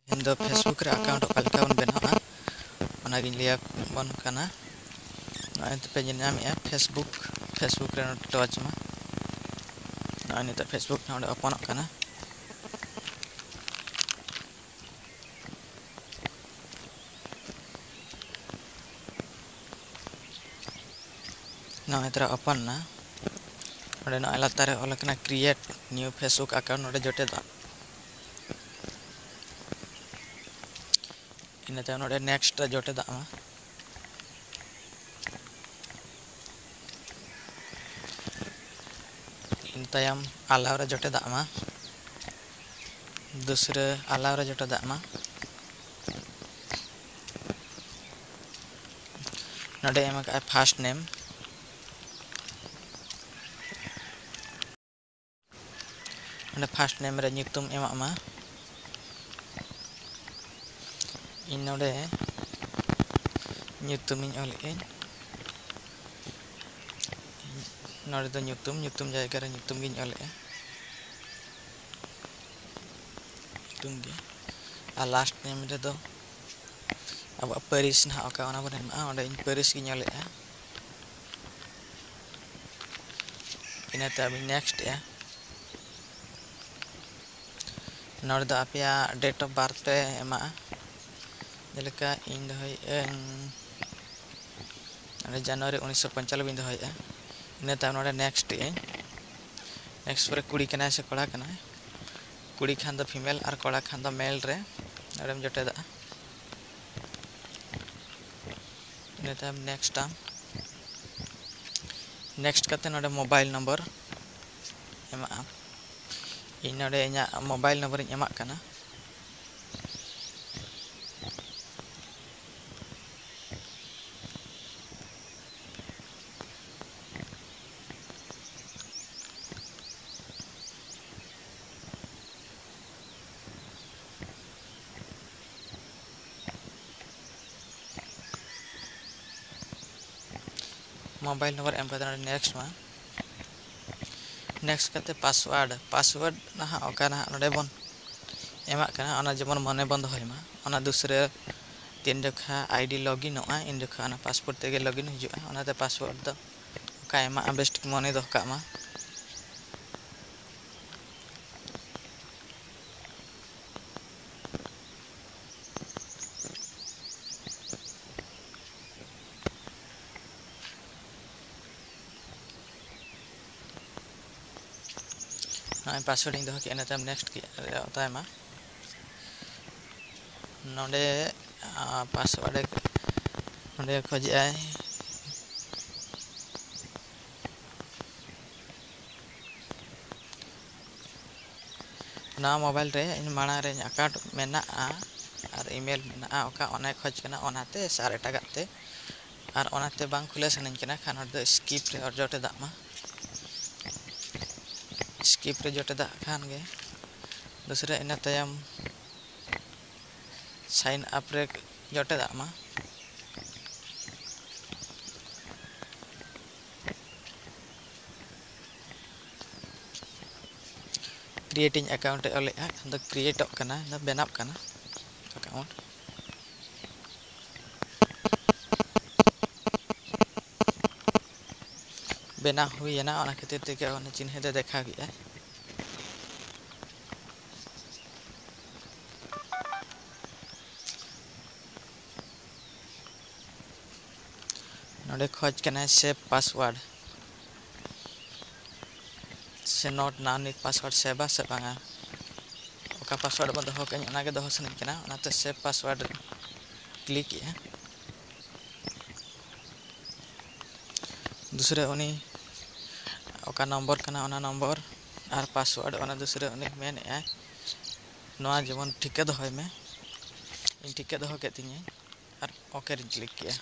इन दो फेसबुक रे अकाउंट ओकालका बन बनावा ओनागिन लिया बन कना नय पे नाम या फेसबुक रे टच मा नय नित फेसबुक नोडे ओपन कना नय तरा ओपन ना नोडे नय लातार रे ओल कना क्रिएट न्यू फेसबुक अकाउंट नोडे जोटे दा इन तायम नोडे नेक्स्ट जोटे दा मा इन तायम अलाउ रे जोटे दा मा दूसरे अलाउ रे जोटे दा मा नोडे एम का फर्स्ट नेम नोडे फर्स्ट नेम रे nyutum एमा मा इन नोडे nyutum इन ओल इन नोडे दो nyutum जायगा रे nyutum गिन ओल nyutum गे आ लास्ट नेम रे दो अब पेरिस ना ओका ओना बन एमा ओडे इन पेरिस गिन ओल इनते अब नेक्स्ट या नोडे दो आपया डेट ऑफ बर्थ पे एमा जेलेका इन दहय जनवरी 1995 इन दहय इनते नोडे नेक्स्ट पर कुड़ी कना से कोड़ा कना कुड़ी खान दो फीमेल और कोड़ा खान दो मेल रे नोडेम जोटे दा इनते नेक्स्ट करते नोडे मोबाइल नंबर एमा इन नोडे इना मोबाइल नंबर इन एमा कना मोबाइल नंबर एम करते नेक्स्ट करते पासवर्ड ना ओका ना नोडे बन एमा कना ओना जेमन मने बन दहय मा ओना दूसरे तीन जखा आईडी लॉगिन होआ इन जखा ना पासवर्ड तेगे लॉगिन हिजुआ ओनाते पासवर्ड दो ओका एमा बेस्ट मने दो का मा पासवर्ड इन दो के एना नेक्स्ट के होता मा नोडे पासवर्ड नोडे खोज आय ना मोबाइल रे इन माना रे अकाउंट मेना और ईमेल मेना ओका ओना खोज कना ओनाते सार एटागाते और ओनाते बांग खुले सनन कना खान दो स्किप रे और जोटे दा मा स्किप रे जोटे दा खान गे दूसरे इन तायम साइन अप रे जोटे दा मा क्रिएटिंग अकाउंट ओले द क्रिएट कना द बेनाप कना अकाउंट बेना हुई ना ओना खातिर ते के ओना चिन्ह दे देखा गया नोडे खोज कना सेव पासवर्ड से नॉट नानिक पासवर्ड सेवा से बांगा ओका पासवर्ड बंद हो के ओना के दो सन कना ओनाते सेव पासवर्ड क्लिक किया दूसरे उनी ओका नंबर कना ओना नंबर और पासवर्ड ओना दूसरे उनी मेन है नोआ जेमन ठीक दो होय में इन ठीक दो हो के तिनी और ओके रे क्लिक किया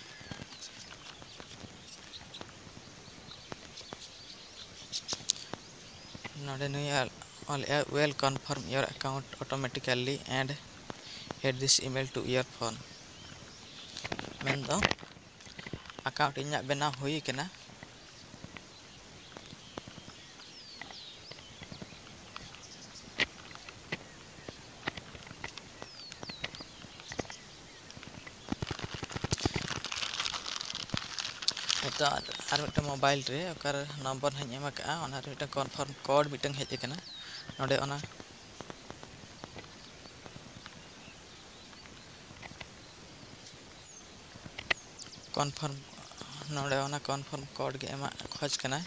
नोडे नुई all will confirm your account automatically and add this email to your phone main दो अकाउंट इना बेना हुई कना तो आर मिट्टे मोबाइल रे ओकर नंबर हई एम का ओना रे मिट्टे कन्फर्म कोड मिट्टे हेज कना नोडे ओना कन्फर्म नोडे ओना कन्फर्म कोड गे एमा खोज कना